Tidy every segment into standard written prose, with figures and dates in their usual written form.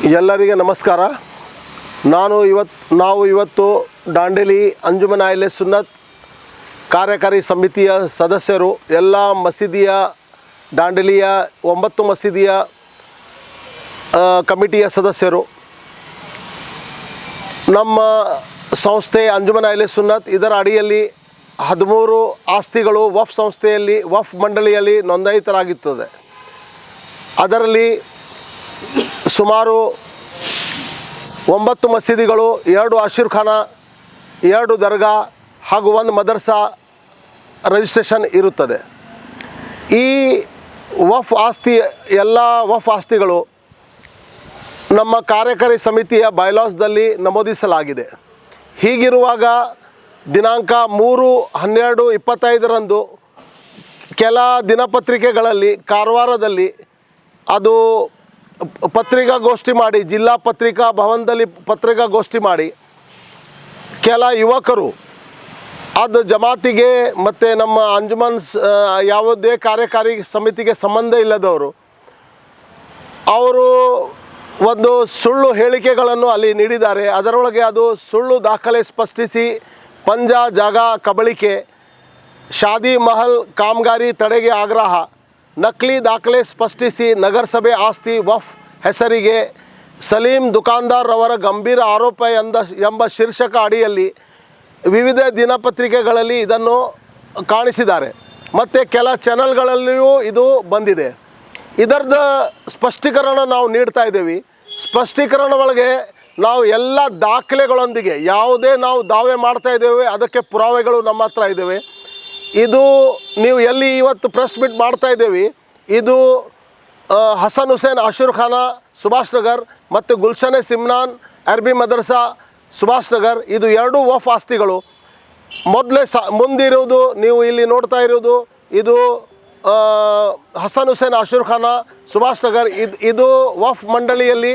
ಎಲ್ಲರಿಗೆ ನಮಸ್ಕಾರ. ನಾವು ಇವತ್ತು ದಾಂಡೇಲಿ ಅಂಜುಮನ್ ಅಹ್ಲೆ ಸುನ್ನತ್ ಕಾರ್ಯಕಾರಿ ಸಮಿತಿಯ ಸದಸ್ಯರು, ಎಲ್ಲ ಮಸೀದಿಯ ದಾಂಡೇಲಿಯ 9 ಮಸೀದಿಯ ಕಮಿಟಿಯ ಸದಸ್ಯರು, ನಮ್ಮ ಸಂಸ್ಥೆ ಅಂಜುಮನ್ ಅಹ್ಲೆ ಸುನ್ನತ್ ಇದರ ಅಡಿಯಲ್ಲಿ 13 ಆಸ್ತಿಗಳು ವಫ್ ಸಂಸ್ಥೆಯಲ್ಲಿ ವಫ್ ಮಂಡಳಿಯಲ್ಲಿ ನೋಂದಾಯಿತರಾಗುತ್ತದೆ. ಅದರಲ್ಲಿ ಸುಮಾರು 9 ಮಸೀದಿಗಳು, 2 ಅಶೀರ್ಖಾನಾ, 2 ದರ್ಗಾ ಹಾಗೂ 1 ಮದರ್ಸಾ ರಿಜಿಸ್ಟ್ರೇಷನ್ ಇರುತ್ತದೆ. ಈ ವಫ್ ಆಸ್ತಿ ಎಲ್ಲ ವಫ್ ಆಸ್ತಿಗಳು ನಮ್ಮ ಕಾರ್ಯಕಾರಿ ಸಮಿತಿಯ ಬೈಲಾಸ್ದಲ್ಲಿ ನಮೂದಿಸಲಾಗಿದೆ. ಹೀಗಿರುವಾಗ ದಿನಾಂಕ 3/12/25ರಂದು ಕೆಲ ದಿನಪತ್ರಿಕೆಗಳಲ್ಲಿ ಕಾರವಾರದಲ್ಲಿ ಅದು ಪತ್ರಿಕಾಗೋಷ್ಠಿ ಮಾಡಿ, ಜಿಲ್ಲಾ ಪತ್ರಿಕಾ ಭವನದಲ್ಲಿ ಪತ್ರಿಕಾಗೋಷ್ಠಿ ಮಾಡಿ ಕೆಲ ಯುವಕರು ಅದು ಜಮಾತಿಗೆ ಮತ್ತು ನಮ್ಮ ಅಂಜುಮನ್ ಯಾವುದೇ ಕಾರ್ಯಕಾರಿ ಸಮಿತಿಗೆ ಸಂಬಂಧ ಇಲ್ಲದವರು ಅವರು ಒಂದು ಸುಳ್ಳು ಹೇಳಿಕೆಗಳನ್ನು ಅಲ್ಲಿ ನೀಡಿದ್ದಾರೆ. ಅದರೊಳಗೆ ಅದು ಸುಳ್ಳು ದಾಖಲೆ ಸ್ಪಷ್ಟಿಸಿ ಪಂಜಾ ಜಾಗ ಕಬಳಿಕೆ, ಶಾದಿ ಮಹಲ್ ಕಾಮಗಾರಿ ತಡೆಗೆ ಆಗ್ರಹ, ನಕಲಿ ದಾಖಲೆ ಸ್ಪಷ್ಟಿಸಿ ನಗರಸಭೆ ಆಸ್ತಿ ವಫ್ ಹೆಸರಿಗೆ ಸಲೀಂ ದುಕಾನ್ದಾರ್ ಅವರ ಗಂಭೀರ ಆರೋಪ ಎಂಬ ಶೀರ್ಷಕ ಅಡಿಯಲ್ಲಿ ವಿವಿಧ ದಿನಪತ್ರಿಕೆಗಳಲ್ಲಿ ಇದನ್ನು ಕಾಣಿಸಿದ್ದಾರೆ ಮತ್ತು ಕೆಲ ಚಾನಲ್ಗಳಲ್ಲಿಯೂ ಇದು ಬಂದಿದೆ. ಇದರದ ಸ್ಪಷ್ಟೀಕರಣ ನಾವು ನೀಡ್ತಾ ಇದ್ದೇವೆ. ಸ್ಪಷ್ಟೀಕರಣ ಒಳಗೆ ನಾವು ಎಲ್ಲ ದಾಖಲೆಗಳೊಂದಿಗೆ ಯಾವುದೇ ನಾವು ದಾವೆ ಮಾಡ್ತಾ ಇದ್ದೇವೆ ಅದಕ್ಕೆ ಪುರಾವೆಗಳು ನಮ್ಮ ಹತ್ರ ಇದ್ದೇವೆ. ಇದು ನೀವು ಎಲ್ಲಿ ಇವತ್ತು ಪ್ರೆಸ್ ಮೀಟ್ ಮಾಡ್ತಾ ಇದ್ದೇವೆ, ಇದು ಹಸನ್ ಹುಸೇನ್ ಅಶೀರ್ಖಾನಾ ಸುಭಾಷ್ ನಗರ್ ಮತ್ತು ಗುಲ್ಶನ್ ಸಿಮ್ನಾನ್ ಅರಬಿ ಮದರ್ಸಾ ಸುಭಾಷ್ ನಗರ್, ಇದು 2 ವಫ್ ಆಸ್ತಿಗಳು. ಮುಂದಿರುವುದು ನೀವು ಇಲ್ಲಿ ನೋಡ್ತಾ ಇರೋದು ಇದು ಹಸನ್ ಹುಸೇನ್ ಅಶೀರ್ಖಾನಾ ಸುಭಾಷ್ ನಗರ್. ಇದು ವಫ್ ಮಂಡಳಿಯಲ್ಲಿ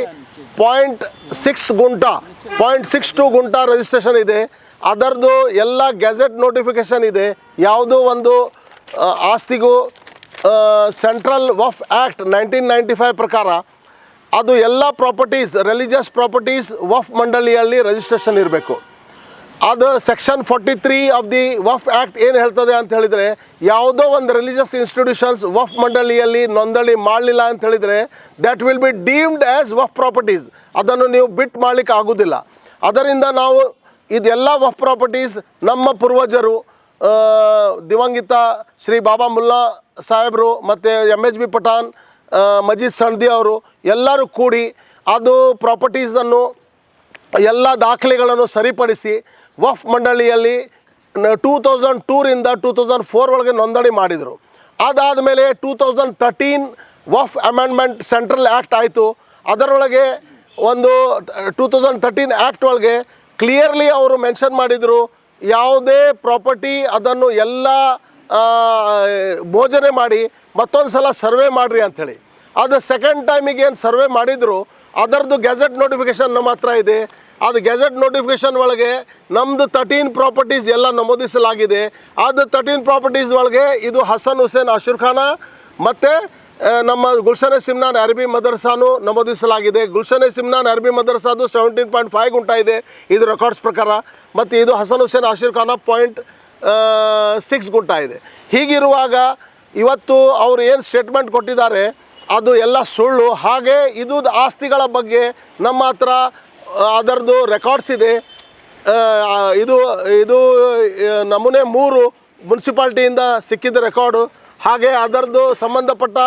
0.62 ಗುಂಟಾ ರಿಜಿಸ್ಟ್ರೇಷನ್ ಇದೆ. ಅದರದ್ದು ಎಲ್ಲ ಗೆಜೆಟ್ ನೋಟಿಫಿಕೇಷನ್ ಇದೆ. ಯಾವುದೋ ಒಂದು ಆಸ್ತಿಗೂ ಸೆಂಟ್ರಲ್ ವಫ್ ಆ್ಯಕ್ಟ್ 1995 ಪ್ರಕಾರ ಅದು ಎಲ್ಲ ಪ್ರಾಪರ್ಟೀಸ್, ರಿಲಿಜಿಯಸ್ ಪ್ರಾಪರ್ಟೀಸ್ ವಫ್ ಮಂಡಳಿಯಲ್ಲಿ ರಿಜಿಸ್ಟ್ರೇಷನ್ ಇರಬೇಕು. ಅದು section 43 of the Waqf act ಏನು ಹೇಳ್ತದೆ ಅಂತ ಹೇಳಿದರೆ, ಯಾವುದೋ ಒಂದು ರಿಲಿಜಿಯಸ್ ಇನ್ಸ್ಟಿಟ್ಯೂಷನ್ಸ್ ವಫ್ ಮಂಡಳಿಯಲ್ಲಿ ನೋಂದಣಿ ಮಾಡಲಿಲ್ಲ ಅಂತ ಹೇಳಿದರೆ that will be deemed as Waqf properties. ಅದನ್ನು ನೀವು ಬಿಟ್ಟು ಮಾಡಲಿಕ್ಕೆ ಆಗೋದಿಲ್ಲ. ಅದರಿಂದ ನಾವು ಇದೆಲ್ಲ ವಫ್ ಪ್ರಾಪರ್ಟೀಸ್ ನಮ್ಮ ಪೂರ್ವಜರು ದಿವಂಗಿತ ಶ್ರೀ ಬಾಬಾ ಮುಲ್ಲಾ ಸಾಹೇಬರು ಮತ್ತು MHB ಪಠಾಣ್, ಮಜೀದ್ ಸಣ್ದಿ ಅವರು ಎಲ್ಲರೂ ಕೂಡಿ ಅದು ಪ್ರಾಪರ್ಟೀಸನ್ನು ಎಲ್ಲ ದಾಖಲೆಗಳನ್ನು ಸರಿಪಡಿಸಿ ವಫ್ ಮಂಡಳಿಯಲ್ಲಿ 2002ರಿಂದ 2004 ಒಳಗೆ ನೋಂದಣಿ ಮಾಡಿದರು. ಅದಾದಮೇಲೆ 2013 ವಫ್ ಅಮೆಂಡ್ಮೆಂಟ್ ಸೆಂಟ್ರಲ್ ಆ್ಯಕ್ಟ್ ಆಯಿತು. ಅದರೊಳಗೆ ಒಂದು 2013 ಆ್ಯಕ್ಟ್ ಒಳಗೆ ಕ್ಲಿಯರ್ಲಿ ಅವರು ಮೆನ್ಷನ್ ಮಾಡಿದರು, ಯಾವುದೇ ಪ್ರಾಪರ್ಟಿ ಅದನ್ನು ಎಲ್ಲ ಭೋಜನೆ ಮಾಡಿ ಮತ್ತೊಂದು ಸಲ ಸರ್ವೆ ಮಾಡಿರಿ ಅಂಥೇಳಿ. ಅದು ಸೆಕೆಂಡ್ ಟೈಮಿಗೆ ಏನು ಸರ್ವೆ ಮಾಡಿದರು ಅದರದ್ದು ಗೆಜೆಟ್ ನೋಟಿಫಿಕೇಷನ್ ನಮ್ಮ ಹತ್ರ ಇದೆ. ಅದು ಗೆಜೆಟ್ ನೋಟಿಫಿಕೇಷನ್ ಒಳಗೆ ನಮ್ಮದು 13 ಪ್ರಾಪರ್ಟೀಸ್ ಎಲ್ಲ ನಮೂದಿಸಲಾಗಿದೆ. ಅದು 13 ಪ್ರಾಪರ್ಟೀಸ್ ಒಳಗೆ ಇದು ಹಸನ್ ಹುಸೇನ್ ಅಶೀರ್ಖಾನಾ ಮತ್ತು ನಮ್ಮ ಗುಲ್ಶನ್ ಸಿಮ್ನಾನ್ ಅರಬಿ ಮದರ್ಸಾನು ನಮೂದಿಸಲಾಗಿದೆ. ಗುಲ್ಶನ್ ಸಿಮ್ನಾನ್ ಅರಬಿ ಮದರ್ಸಾದು 17.5 ಗುಂಟಾ ಇದೆ ಇದು ರೆಕಾರ್ಡ್ಸ್ ಪ್ರಕಾರ, ಮತ್ತು ಇದು ಹಸನ್ ಹುಸೇನ್ ಅಶೀರ್ಖಾನಾ 0.6 ಗುಂಟಾ ಇದೆ. ಹೀಗಿರುವಾಗ ಇವತ್ತು ಅವರು ಏನು ಸ್ಟೇಟ್ಮೆಂಟ್ ಕೊಟ್ಟಿದ್ದಾರೆ ಅದು ಎಲ್ಲ ಸುಳ್ಳು. ಹಾಗೆ ಇದು ಆಸ್ತಿಗಳ ಬಗ್ಗೆ ನಮ್ಮ ಹತ್ರ ಅದರದ್ದು ರೆಕಾರ್ಡ್ಸ್ ಇದೆ. ಇದು ನಮೂನೆ 3 ಮುನ್ಸಿಪಾಲ್ಟಿಯಿಂದ ಸಿಕ್ಕಿದ ರೆಕಾರ್ಡು. ಹಾಗೆ ಅದರದ್ದು ಸಂಬಂಧಪಟ್ಟ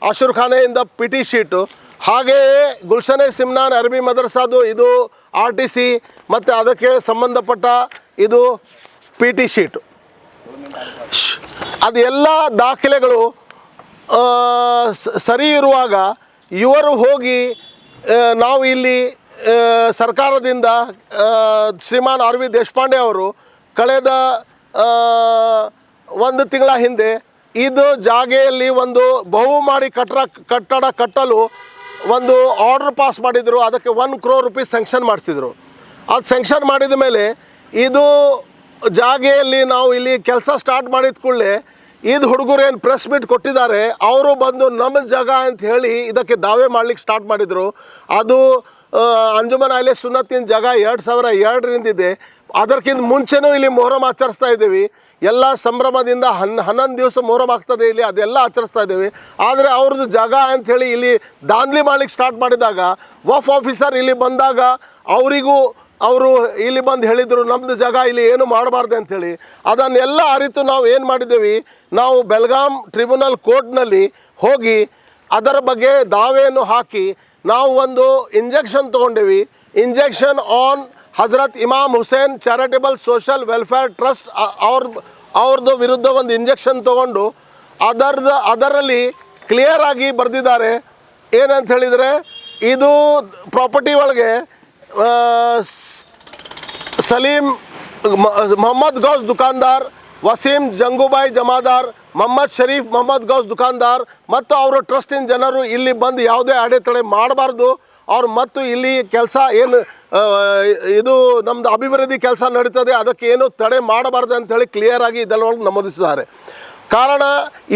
ಅಶೀರ್ಖಾನೆಯಿಂದ PT ಶೀಟು, ಹಾಗೆಯೇ ಗುಲ್ಶನ್ ಸಿಮ್ನಾನ್ ಅರಬಿ ಮದರ್ಸಾದು ಇದು RTC ಮತ್ತು ಅದಕ್ಕೆ ಸಂಬಂಧಪಟ್ಟ ಇದು PT ಶೀಟು. ಅದು ಎಲ್ಲ ದಾಖಲೆಗಳು ಸರಿ ಇರುವಾಗ ಇವರು ಹೋಗಿ ನಾವು ಇಲ್ಲಿ ಸರ್ಕಾರದಿಂದ ಶ್ರೀಮಾನ್ RV ದೇಶಪಾಂಡೆ ಅವರು ಕಳೆದ 1 ತಿಂಗಳ ಹಿಂದೆ ಇದು ಜಾಗೆಯಲ್ಲಿ ಒಂದು ಬಹುಮಾಡಿ ಕಟ್ಟಡ ಕಟ್ಟಲು ಒಂದು ಆರ್ಡರ್ ಪಾಸ್ ಮಾಡಿದರು. ಅದಕ್ಕೆ 1 crore ರೂಪೀಸ್ ಸ್ಯಾಂಕ್ಷನ್ ಮಾಡಿಸಿದರು. ಅದು ಸ್ಯಾಂಕ್ಷನ್ ಮಾಡಿದ ಮೇಲೆ ಇದು ಜಾಗೆಯಲ್ಲಿ ನಾವು ಇಲ್ಲಿ ಕೆಲಸ ಸ್ಟಾರ್ಟ್ ಮಾಡಿದ ಕೂಡಲೇ ಇದು ಹುಡುಗರು ಏನು ಪ್ರೆಸ್ ಮೀಟ್ ಕೊಟ್ಟಿದ್ದಾರೆ, ಅವರು ಬಂದು ನಮ್ಮ ಜಾಗ ಅಂತ ಹೇಳಿ ಇದಕ್ಕೆ ದಾವೆ ಮಾಡ್ಲಿಕ್ಕೆ ಸ್ಟಾರ್ಟ್ ಮಾಡಿದರು. ಅದು ಅಂಜುಮನ್ ಅಹ್ಲೆ ಸುನ್ನತಿನ ಜಾಗ 2002ರಿಂದ ಇದೆ. ಅದಕ್ಕಿಂತ ಮುಂಚೆನೂ ಇಲ್ಲಿ ಮೊಹರಂ ಆಚರಿಸ್ತಾ ಇದ್ದೀವಿ. ಎಲ್ಲ ಸಂಭ್ರಮದಿಂದ 11 ದಿವಸ ಮೊಹರಂ ಆಗ್ತದೆ ಇಲ್ಲಿ, ಅದೆಲ್ಲ ಆಚರಿಸ್ತಾ ಇದ್ದೀವಿ. ಆದರೆ ಅವ್ರದ್ದು ಜಾಗ ಅಂಥೇಳಿ ಇಲ್ಲಿ ದಾಂಧಲಿ ಮಾಡ್ಲಿಕ್ಕೆ ಸ್ಟಾರ್ಟ್ ಮಾಡಿದಾಗ ವಫ್ ಆಫೀಸರ್ ಇಲ್ಲಿ ಬಂದಾಗ ಅವರು ಇಲ್ಲಿ ಬಂದು ಹೇಳಿದರು ನಮ್ಮದು ಜಾಗ ಇಲ್ಲಿ ಏನು ಮಾಡಬಾರ್ದು ಅಂಥೇಳಿ. ಅದನ್ನೆಲ್ಲ ಅರಿತು ನಾವು ಏನು ಮಾಡಿದ್ದೇವೆ, ನಾವು ಬೆಲ್ಗಾಂ ಟ್ರಿಬ್ಯುನಲ್ ಕೋರ್ಟ್ನಲ್ಲಿ ಹೋಗಿ ಅದರ ಬಗ್ಗೆ ದಾವೆಯನ್ನು ಹಾಕಿ ನಾವು ಒಂದು ಇಂಜೆಕ್ಷನ್ ತೊಗೊಂಡೇವಿ. Injection on Hazrat Imam Hussain charitable social welfare trust ಅವ್ರದ್ದು ವಿರುದ್ಧ ಒಂದು ಇಂಜೆಕ್ಷನ್ ತೊಗೊಂಡು ಅದರಲ್ಲಿ ಕ್ಲಿಯರ್ ಆಗಿ ಬರೆದಿದ್ದಾರೆ. ಏನಂತ ಹೇಳಿದರೆ, ಇದು ಪ್ರಾಪರ್ಟಿ ಒಳಗೆ ಸಲೀಂ ಮೊಹಮ್ಮದ್ ಗೌಸ್ ದುಕಾನ್ದಾರ್, ವಸೀಂ ಜಂಗೂಬಾಯಿ ಜಮಾದಾರ್, ಮೊಹಮ್ಮದ್ ಶರೀಫ್ ಮೊಹಮ್ಮದ್ ಗೌಸ್ ದುಕಾನ್ದಾರ್ ಮತ್ತು ಅವರು ಟ್ರಸ್ಟಿನ ಜನರು ಇಲ್ಲಿ ಬಂದು ಯಾವುದೇ ಅಡೆತಡೆ ಮಾಡಬಾರ್ದು. ಅವ್ರು ಮತ್ತು ಇಲ್ಲಿ ಕೆಲಸ ಏನು ಇದು ನಮ್ಮದು ಅಭಿವೃದ್ಧಿ ಕೆಲಸ ನಡೀತದೆ ಅದಕ್ಕೆ ಏನು ತಡೆ ಮಾಡಬಾರ್ದು ಅಂಥೇಳಿ ಕ್ಲಿಯರಾಗಿ ಇದರೊಳಗೆ ನಮೂದಿಸಿದ್ದಾರೆ. ಕಾರಣ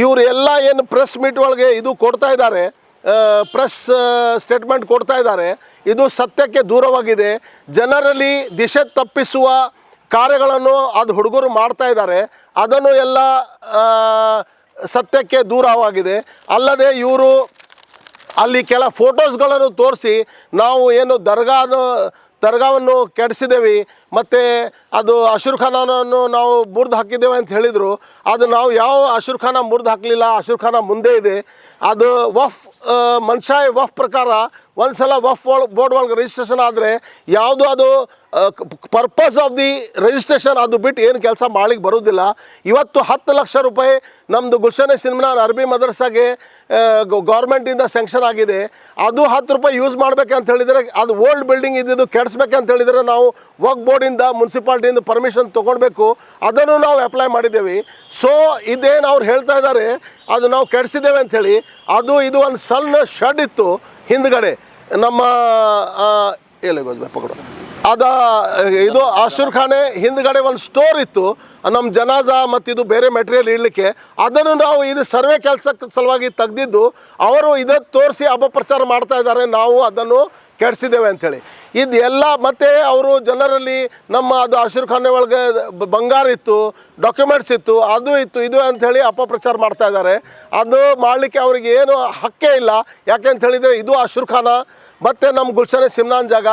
ಇವರು ಎಲ್ಲ ಏನು ಪ್ರೆಸ್ ಮೀಟ್ ಒಳಗೆ ಇದು ಕೊಡ್ತಾ ಇದ್ದಾರೆ, ಪ್ರೆಸ್ ಸ್ಟೇಟ್ಮೆಂಟ್ ಕೊಡ್ತಾ ಇದ್ದಾರೆ, ಇದು ಸತ್ಯಕ್ಕೆ ದೂರವಾಗಿದೆ. ಜನರಲ್ಲಿ ದಿಶೆ ತಪ್ಪಿಸುವ ಕಾರ್ಯಗಳನ್ನು ಅದು ಹುಡುಗರು ಮಾಡ್ತಾ ಇದ್ದಾರೆ. ಅದನ್ನು ಎಲ್ಲ ಸತ್ಯಕ್ಕೆ ದೂರವಾಗಿದೆ. ಅಲ್ಲದೆ ಇವರು ಅಲ್ಲಿ ಕೆಲ ಫೋಟೋಸ್ಗಳನ್ನು ತೋರಿಸಿ ನಾವು ಏನು ದರ್ಗಾವನ್ನು ಕೆಡಿಸಿದ್ದೇವೆ ಮತ್ತು ಅದು ಅಶೂರ್ ಖಾನನ್ನು ನಾವು ಮುರಿದು ಹಾಕಿದ್ದೇವೆ ಅಂತ ಹೇಳಿದರು. ಅದು ನಾವು ಯಾವ ಅಶೂರ್ ಖಾನ ಮುರಿದು ಹಾಕಲಿಲ್ಲ, ಅಶೂರ್ ಖಾನ ಮುಂದೆ ಇದೆ. ಅದು ವಫ್ ಮನ್ಷಾಯ್ ವಫ್ ಪ್ರಕಾರ ಒಂದು ಸಲ ವಫ್ ಬೋರ್ಡ್ ಒಳಗೆ ರಿಜಿಸ್ಟ್ರೇಷನ್ ಆದರೆ ಯಾವುದು ಅದು ಪರ್ಪಸ್ ಆಫ್ ದಿ ರಿಜಿಸ್ಟ್ರೇಷನ್ ಅದು ಬಿಟ್ಟು ಏನು ಕೆಲಸ ಮಾಡ್ಲಿಕ್ಕೆ ಬರೋದಿಲ್ಲ. ಇವತ್ತು 10 ಲಕ್ಷ ರೂಪಾಯಿ ನಮ್ಮದು ಗುಲ್ಶನ್ ಸಿನ್ಮಿನಾರ್ ಅರಬಿ ಮದರ್ಸಾಗೆ ಗೌರ್ಮೆಂಟಿಂದ ಸ್ಯಾಂಕ್ಷನ್ ಆಗಿದೆ. ಅದು 10 ರೂಪಾಯಿ ಯೂಸ್ ಮಾಡ್ಬೇಕಂತ ಹೇಳಿದರೆ ಅದು ಓಲ್ಡ್ ಬಿಲ್ಡಿಂಗ್ ಇದ್ದಿದ್ದು ಕೆಡಿಸ್ಬೇಕಂತ ಹೇಳಿದರೆ ನಾವು ವಕ್ ಬೋರ್ಡಿಂದ ಮುನ್ಸಿಪಾಲ್ಟಿಯಿಂದ ಪರ್ಮಿಷನ್ ತೊಗೊಳ್ಬೇಕು. ಅದನ್ನು ನಾವು ಅಪ್ಲೈ ಮಾಡಿದ್ದೇವೆ. ಸೊ ಇದೇನು ಅವ್ರು ಹೇಳ್ತಾ ಇದ್ದಾರೆ ಅದು ನಾವು ಕೆಡಿಸಿದ್ದೇವೆ ಅಂಥೇಳಿ, ಇದು ಒಂದು ಸಣ್ಣ ಶೆಡ್ ಇತ್ತು ಹಿಂದ್ಗಡೆ ನಮ್ಮ ಪಕಡು ಇದು ಅಶೂರ್ ಖಾನೆ ಹಿಂದ್ಗಡೆ ಒಂದು ಸ್ಟೋರ್ ಇತ್ತು ನಮ್ಮ ಜನಾಜಾ ಮತ್ತು ಇದು ಬೇರೆ ಮೆಟೀರಿಯಲ್ ಇಡಲಿಕ್ಕೆ. ಅದನ್ನು ನಾವು ಇದು ಸರ್ವೆ ಕೆಲಸಕ್ಕೆ ಸಲುವಾಗಿ ತೆಗೆದಿದ್ದು ಅವರು ಇದನ್ನು ತೋರಿಸಿ ಅಪಪ್ರಚಾರ ಮಾಡ್ತಾ ಇದ್ದಾರೆ, ನಾವು ಅದನ್ನು ಕೆಡಿಸಿದ್ದೇವೆ ಅಂಥೇಳಿ. ಇದು ಎಲ್ಲ ಮತ್ತು ಅವರು ಜನರಲ್ಲಿ ನಮ್ಮ ಅದು ಅಶೂರ್ ಖಾನೆ ಒಳಗೆ ಬಂಗಾರ ಇತ್ತು, ಡಾಕ್ಯುಮೆಂಟ್ಸ್ ಇತ್ತು, ಅದು ಇತ್ತು, ಇದು ಅಂಥೇಳಿ ಅಪಪ್ರಚಾರ ಮಾಡ್ತಾ ಇದ್ದಾರೆ. ಅದು ಮಾಡಲಿಕ್ಕೆ ಅವರಿಗೆ ಏನು ಹಕ್ಕೇ ಇಲ್ಲ. ಯಾಕೆಂತ ಹೇಳಿದರೆ ಇದು ಅಶೂರ್ ಖಾನ ಮತ್ತು ನಮ್ಮ ಗುಲ್ಶನ್ ಸಿಮ್ನಾನ್ ಜಾಗ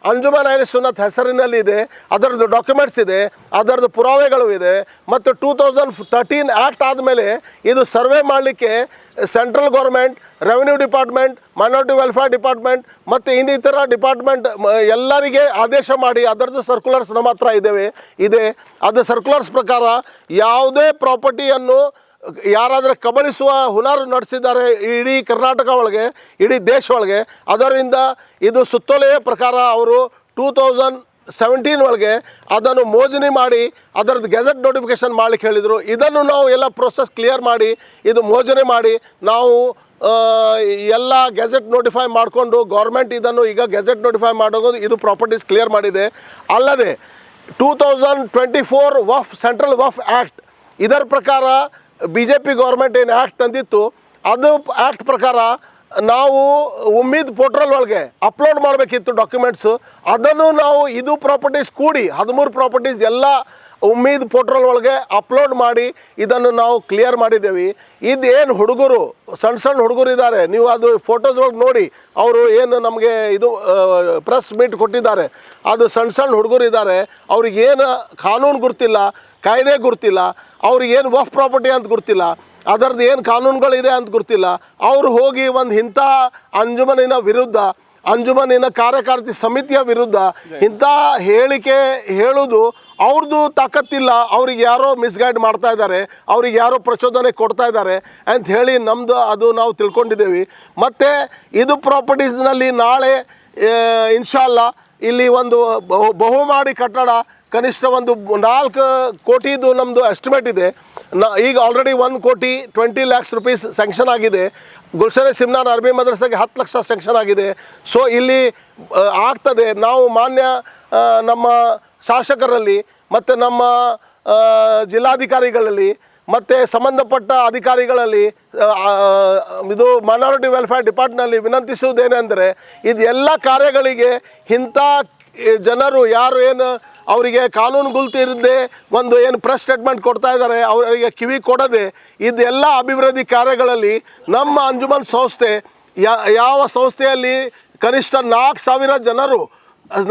ಅಂಜುಮನ್ ಅಹ್ಲೆ ಸುನ್ನತ್ ಹೆಸರಿನಲ್ಲಿ ಇದೆ. ಅದರದ್ದು ಡಾಕ್ಯುಮೆಂಟ್ಸ್ ಇದೆ, ಅದರದ್ದು ಪುರಾವೆಗಳು ಇದೆ. ಮತ್ತು 2013 ಆ್ಯಕ್ಟ್ ಆದಮೇಲೆ ಇದು ಸರ್ವೆ ಮಾಡಲಿಕ್ಕೆ central government, revenue department, minority welfare department ಮತ್ತು ಇನ್ನಿತರ ಡಿಪಾರ್ಟ್ಮೆಂಟ್ ಎಲ್ಲರಿಗೆ ಆದೇಶ ಮಾಡಿ ಅದರದ್ದು ಸರ್ಕ್ಯುಲರ್ಸ್ ನಮ್ಮ ಹತ್ರ ಇದೆ. ಅದು ಸರ್ಕ್ಯುಲರ್ಸ್ ಪ್ರಕಾರ ಯಾವುದೇ ಪ್ರಾಪರ್ಟಿಯನ್ನು ಯಾರಾದರೂ ಕಬಳಿಸುವ ಹುನಾರು ನಡೆಸಿದ್ದಾರೆ ಇಡೀ ಕರ್ನಾಟಕ ಒಳಗೆ, ಇಡೀ ದೇಶ ಒಳಗೆ, ಅದರಿಂದ ಇದು ಸುತ್ತೋಲೆಯ ಪ್ರಕಾರ ಅವರು 2017 ಒಳಗೆ ಅದನ್ನು ಮೋಜಣಿ ಮಾಡಿ ಅದರದ್ದು ಗೆಜೆಟ್ ನೋಟಿಫಿಕೇಷನ್ ಮಾಡಲಿಕ್ಕೆ ಹೇಳಿದರು. ಇದನ್ನು ನಾವು ಎಲ್ಲ ಪ್ರೋಸೆಸ್ ಕ್ಲಿಯರ್ ಮಾಡಿ ಇದು ಮೋಜಣಿ ಮಾಡಿ ನಾವು ಎಲ್ಲ ಗೆಜೆಟ್ ನೋಟಿಫೈ ಮಾಡಿಕೊಂಡು ಗೌರ್ಮೆಂಟ್ ಇದನ್ನು ಈಗ ಗೆಜೆಟ್ ನೋಟಿಫೈ ಮಾಡೋದು ಇದು ಪ್ರಾಪರ್ಟೀಸ್ ಕ್ಲಿಯರ್ ಮಾಡಿದೆ. ಅಲ್ಲದೆ 2024 ವಫ್ ಸೆಂಟ್ರಲ್ ವಫ್ ಆ್ಯಕ್ಟ್ ಇದರ ಪ್ರಕಾರ BJP ಗೌರ್ಮೆಂಟ್ ಏನು ಆ್ಯಕ್ಟ್ ತಂದಿತ್ತು ಅದು ಆ್ಯಕ್ಟ್ ಪ್ರಕಾರ ನಾವು ಉಮ್ಮೀದ್ ಪೋರ್ಟಲ್ ಒಳಗೆ ಅಪ್ಲೋಡ್ ಮಾಡಬೇಕಿತ್ತು ಡಾಕ್ಯುಮೆಂಟ್ಸು. ಅದನ್ನು ನಾವು ಇದು ಪ್ರಾಪರ್ಟೀಸ್ ಕೂಡಿ 13 ಪ್ರಾಪರ್ಟೀಸ್ ಎಲ್ಲ ಉಮ್ಮೀದ್ ಪೋರ್ಟಲ್ ಒಳಗೆ ಅಪ್ಲೋಡ್ ಮಾಡಿ ಇದನ್ನು ನಾವು ಕ್ಲಿಯರ್ ಮಾಡಿದ್ದೇವೆ. ಇದೇನು ಹುಡುಗರು ಸಣ್ಣ ಹುಡುಗರು ಇದ್ದಾರೆ, ನೀವು ಅದು ಫೋಟೋಸ್ ಒಳಗೆ ನೋಡಿ, ಅವರು ಏನು ನಮಗೆ ಇದು ಪ್ರೆಸ್ ಮೀಟ್ ಕೊಟ್ಟಿದ್ದಾರೆ, ಅದು ಸಣ್ಣ ಹುಡುಗರು ಇದ್ದಾರೆ. ಅವ್ರಿಗೇನು ಕಾನೂನು ಗುರ್ತಿಲ್ಲ, ಕಾಯ್ದೆ ಗುರ್ತಿಲ್ಲ, ಅವ್ರಿಗೇನು ವಫ್ ಪ್ರಾಪರ್ಟಿ ಅಂತ ಗುರ್ತಿಲ್ಲ, ಅದರದ್ದು ಏನು ಕಾನೂನುಗಳಿದೆ ಅಂತ ಗೊತ್ತಿಲ್ಲ. ಅವರು ಹೋಗಿ ಒಂದು ಇಂಥ ಅಂಜುಮನಿನ ವಿರುದ್ಧ, ಅಂಜುಮನಿನ ಕಾರ್ಯಕಾರಿಣಿ ಸಮಿತಿಯ ವಿರುದ್ಧ ಇಂಥ ಹೇಳಿಕೆ ಹೇಳೋದು ಅವ್ರದ್ದು ತಾಕತ್ತಿಲ್ಲ. ಅವ್ರಿಗೆ ಯಾರೋ ಮಿಸ್ಗೈಡ್ ಮಾಡ್ತಾ ಇದ್ದಾರೆ, ಅವ್ರಿಗೆ ಯಾರೋ ಪ್ರಚೋದನೆ ಕೊಡ್ತಾ ಇದ್ದಾರೆ ಅಂತ ಹೇಳಿ ನಮ್ಮದು ಅದು ನಾವು ತಿಳ್ಕೊಂಡಿದ್ದೇವೆ. ಮತ್ತು ಇದು ಪ್ರಾಪರ್ಟೀಸ್ನಲ್ಲಿ ನಾಳೆ ಇನ್ಶಾಲ್ಲ ಇಲ್ಲಿ ಒಂದು ಬಹುಮಾಡಿ ಕಟ್ಟಡ ಕನಿಷ್ಠ ಒಂದು 4 ಕೋಟಿದು ನಮ್ಮದು ಎಸ್ಟಿಮೇಟ್ ಇದೆ. ಈಗ ಆಲ್ರೆಡಿ 1,20 lakhs rupees ಸ್ಯಾಂಕ್ಷನ್ ಆಗಿದೆ. ಗುಲ್ಶನ್ ಸಿಮ್ನಾನ್ ಅರಬಿ ಮದ್ರಸಾಗೆ 10 ಲಕ್ಷ ಸ್ಯಾಂಕ್ಷನ್ ಆಗಿದೆ. ಸೊ ಇಲ್ಲಿ ಆಗ್ತದೆ. ನಾವು ಮಾನ್ಯ ನಮ್ಮ ಶಾಸಕರಲ್ಲಿ ಮತ್ತು ನಮ್ಮ ಜಿಲ್ಲಾಧಿಕಾರಿಗಳಲ್ಲಿ ಮತ್ತು ಸಂಬಂಧಪಟ್ಟ ಅಧಿಕಾರಿಗಳಲ್ಲಿ ಇದು ಮೈನಾರಿಟಿ ವೆಲ್ಫೇರ್ ಡಿಪಾರ್ಟ್ನಲ್ಲಿ ವಿನಂತಿಸುವುದೇನೆಂದರೆ ಇದು ಎಲ್ಲ ಕಾರ್ಯಗಳಿಗೆ ಇಂಥ ಜನರು ಯಾರು ಏನು ಅವರಿಗೆ ಕಾನೂನು ಗುಲ್ತಿರದೆ ಒಂದು ಏನು ಪ್ರೆಸ್ ಸ್ಟೇಟ್ಮೆಂಟ್ ಕೊಡ್ತಾ ಇದ್ದಾರೆ ಅವರಿಗೆ ಕಿವಿ ಕೊಡದೆ ಇದೆಲ್ಲ ಅಭಿವೃದ್ಧಿ ಕಾರ್ಯಗಳಲ್ಲಿ ನಮ್ಮ ಅಂಜುಮನ್ ಸಂಸ್ಥೆ ಯಾವ ಸಂಸ್ಥೆಯಲ್ಲಿ ಕನಿಷ್ಠ 4,000 ಜನರು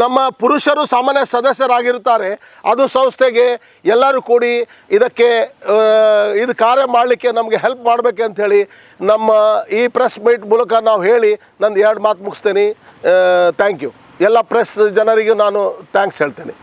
ನಮ್ಮ ಪುರುಷರು ಸಾಮಾನ್ಯ ಸದಸ್ಯರಾಗಿರ್ತಾರೆ ಅದು ಸಂಸ್ಥೆಗೆ ಎಲ್ಲರೂ ಕೂಡಿ ಇದಕ್ಕೆ ಇದು ಕಾರ್ಯ ಮಾಡಲಿಕ್ಕೆ ನಮಗೆ ಹೆಲ್ಪ್ ಮಾಡಬೇಕಂಥೇಳಿ ನಮ್ಮ ಈ ಪ್ರೆಸ್ ಮೀಟ್ ಮೂಲಕ ನಾವು ಹೇಳಿ ನಂದು 2 ಮಾತು ಮುಗಿಸ್ತೇನೆ. Thank you. ಎಲ್ಲ ಪ್ರೆಸ್ ಜನರಿಗೂ ನಾನು ಥ್ಯಾಂಕ್ಸ್ ಹೇಳ್ತೇನೆ.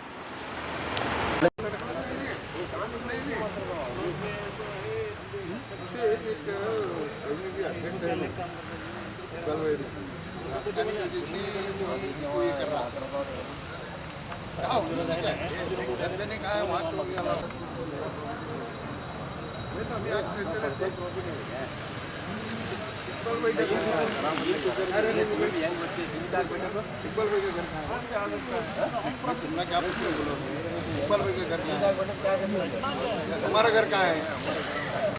हमारा घर कहाँ है?